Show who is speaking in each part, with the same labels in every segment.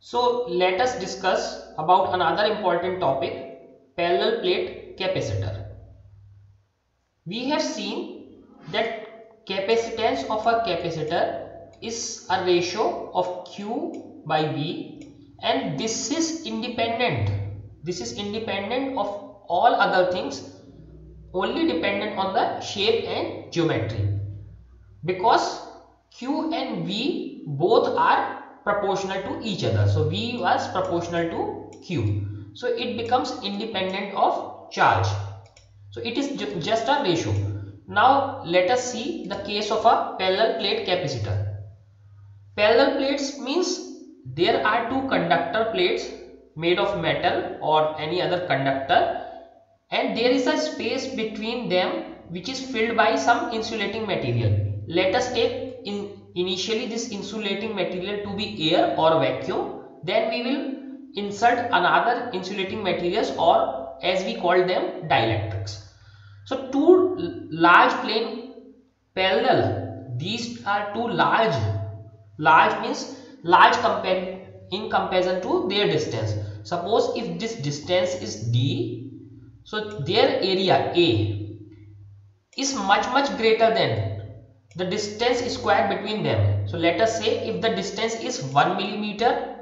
Speaker 1: So let us discuss about another important topic, parallel plate capacitor. We have seen that capacitance of a capacitor is a ratio of Q by V, and this is independent. This is independent of all other things, only dependent on the shape and geometry, because Q and V both are proportional to each other. So V was proportional to Q, so it becomes independent of charge. So it is just a ratio. Now let us see the case of a parallel plate capacitor. Parallel plates means there are two conductor plates made of metal or any other conductor, and there is a space between them which is filled by some insulating material. Let us take initially this insulating material to be air or vacuum, then we will insert another insulating materials, or as we call them, dielectrics. So two large plane parallel, these are two large means large in comparison to their distance. Suppose if this distance is d, so their area A is much greater than the distance square between them. So let us say if the distance is 1 millimeter,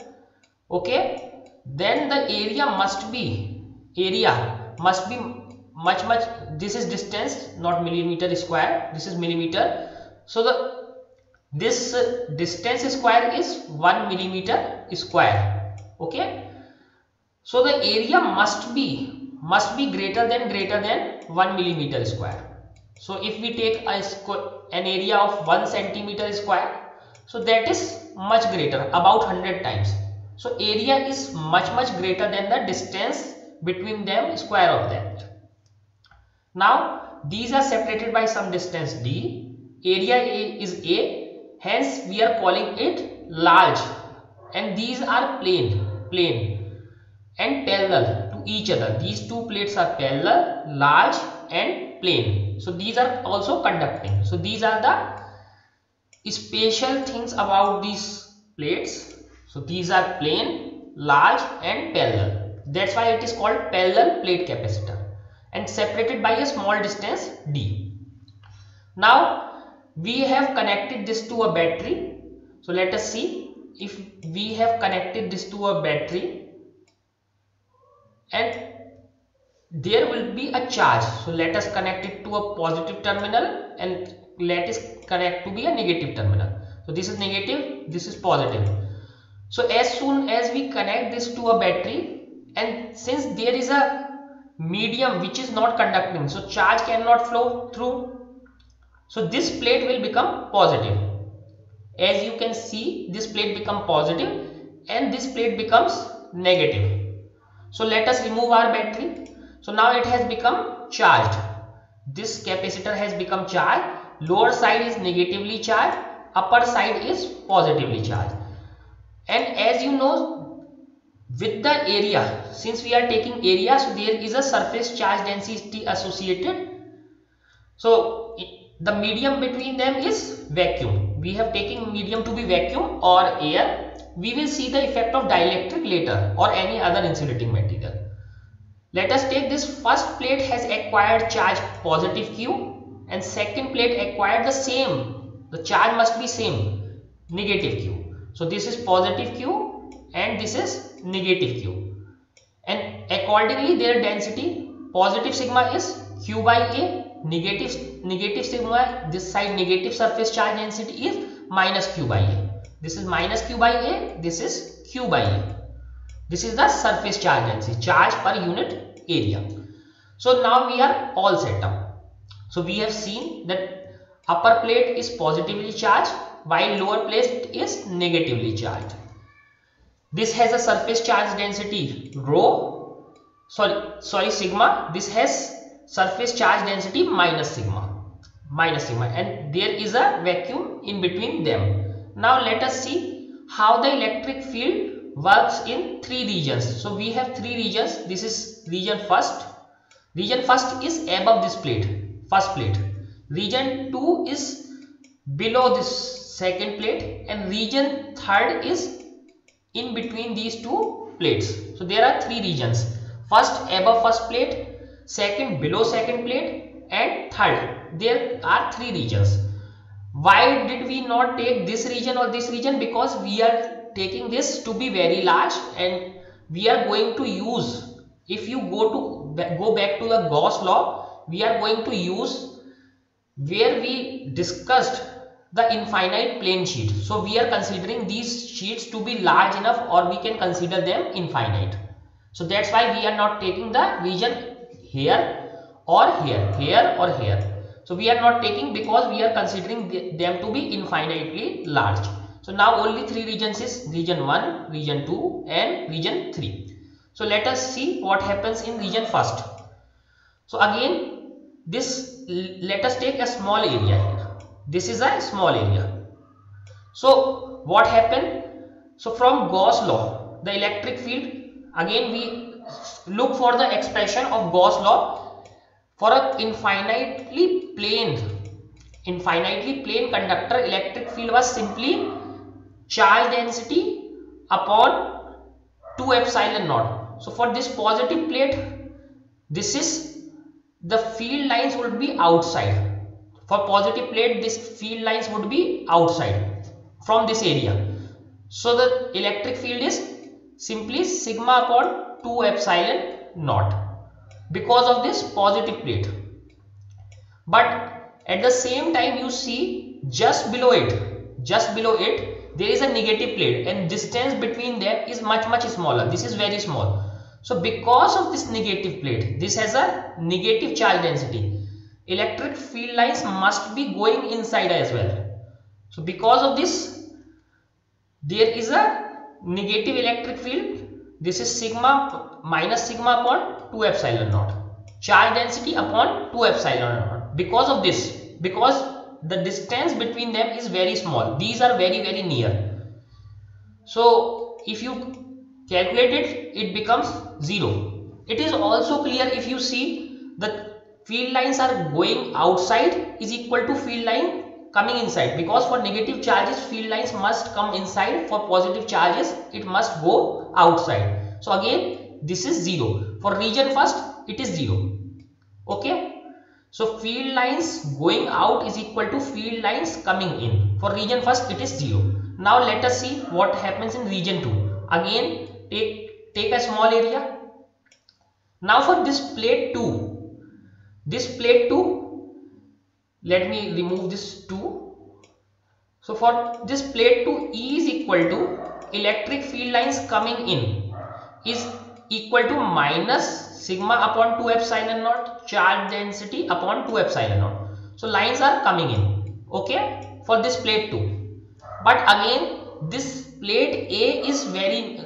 Speaker 1: okay, then the area must be much, this is distance, not millimeter square, this is millimeter. So this distance square is 1 millimeter square, okay. So the area must be greater than 1 millimeter square. So if we take an area of 1 centimeter square, so that is much greater, about 100 times. So area is much greater than the distance between them, square of that. Now these are separated by some distance d. Area A is A, hence we are calling it large, and these are plane and parallel to each other. These two plates are parallel, large and plane. So these are also conducting. So these are the special things about these plates. So these are plane, large and parallel. That's why it is called parallel plate capacitor, and separated by a small distance d. Now we have connected this to a battery. So let us see if we have connected this to a battery, and there will be a charge. So let us connect it to a positive terminal, and let us connect to be a negative terminal. So this is negative, this is positive. So as soon as we connect this to a battery, and since there is a medium which is not conducting, so charge cannot flow through, so this plate will become positive. As you can see, this plate become positive and this plate becomes negative. So let us remove our battery. So now it has become charged. This capacitor has become charged. Lower side is negatively charged, upper side is positively charged. And as you know, with the area, since we are taking area, so there is a surface charge density associated. So the medium between them is vacuum. We have taken medium to be vacuum or air. We will see the effect of dielectric later, or any other insulating material. Let us take this first plate has acquired charge positive Q, and second plate acquired the same, the charge must be same, negative Q. So this is positive Q and this is negative Q, and accordingly their density, positive sigma is Q by A, negative sigma, this side negative surface charge density is minus Q by A. This is minus Q by A, this is Q by A. This is the surface charge density, charge per unit area. So now we are all set up. So we have seen that upper plate is positively charged while lower plate is negatively charged. This has a surface charge density rho, sigma. This has surface charge density minus sigma, and there is a vacuum in between them. Now let us see how the electric field works in three regions. So we have three regions. This is region first. Region first is above this plate, first plate. Region 2 is below this second plate, and region third is in between these two plates. So there are three regions. First above first plate, second below second plate, and third. There are three regions. Why did we not take this region or this region? Because we are taking this to be very large, and we are going to use, if you go back to the Gauss law, we are going to use where we discussed the infinite plane sheet. So we are considering these sheets to be large enough, or we can consider them infinite. So that's why we are not taking the region here or here, here or here. So we are not taking, because we are considering them to be infinitely large. So now only three regions is region 1, region 2 and region 3. So let us see what happens in region first. So again, let us take a small area here. This is a small area. So what happened? So from Gauss law, the electric field, again we look for the expression of Gauss law. For a infinitely plane conductor, electric field was simply charge density upon 2 epsilon naught. So for this positive plate, this is the field lines would be outside. For positive plate, this field lines would be outside from this area. So the electric field is simply sigma upon 2 epsilon naught because of this positive plate. But at the same time, you see just below it there is a negative plate, and distance between them is much smaller. This is very small. So because of this negative plate, this has a negative charge density, electric field lines must be going inside as well. So because of this, there is a negative electric field. This is sigma minus sigma upon 2 epsilon naught, charge density upon 2 epsilon naught. Because of this, because the distance between them is very small, these are very near. So if you calculate it, it becomes 0. It is also clear, if you see the field lines are going outside is equal to field line coming inside, because for negative charges field lines must come inside, for positive charges it must go outside. So again this is 0. For region first it is 0. Okay, so field lines going out is equal to field lines coming in. For region first it is 0. Now let us see what happens in region 2. Again take a small area. Now for this plate 2, let me remove this 2. So for this plate 2, E is equal to electric field lines coming in is equal to minus sigma upon 2 epsilon naught, charge density upon 2 epsilon naught. So lines are coming in, okay, for this plate 2. But again this plate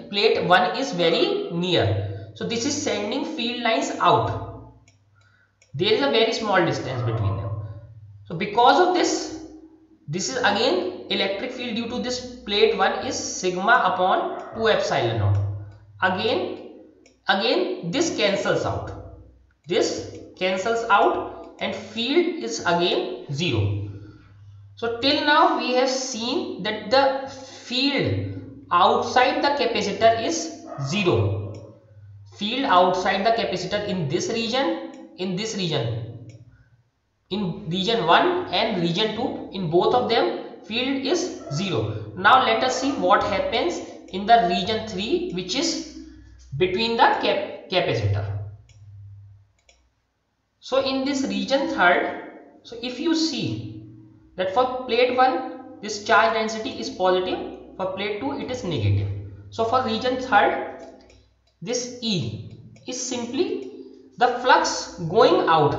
Speaker 1: plate 1 is very near. So this is sending field lines out. There is a very small distance between them. So because of this is again electric field due to this plate 1 is sigma upon 2 epsilon naught. Again this cancels out. This cancels out and field is again 0. So till now we have seen that the field outside the capacitor is 0. Field outside the capacitor in this region, in region 1 and region 2, in both of them field is 0. Now let us see what happens in the region 3, which is between the capacitor. So in this region 3rd, so if you see that for plate 1 this charge density is positive, for plate 2 it is negative. So for region 3rd, this E is simply the flux going out,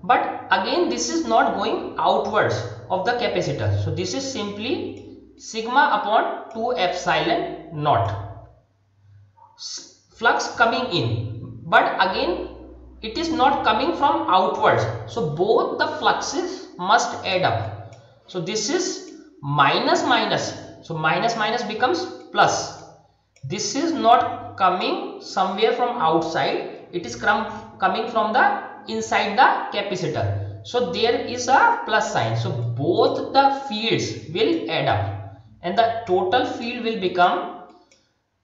Speaker 1: but again this is not going outwards of the capacitor. So this is simply sigma upon 2 epsilon naught flux coming in, but again it is not coming from outwards. So both the fluxes must add up. So this is minus minus, so minus minus becomes plus. This is not coming somewhere from outside, it is coming from the inside the capacitor. So there is a plus sign. So both the fields will add up, and the total field will become,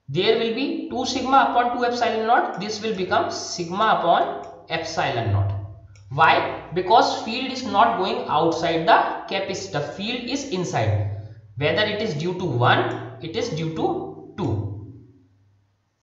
Speaker 1: there will be 2 sigma upon 2 epsilon naught. This will become sigma upon epsilon naught. Why? Because field is not going outside the capacitor, field is inside. Whether it is due to 1, it is due to 2.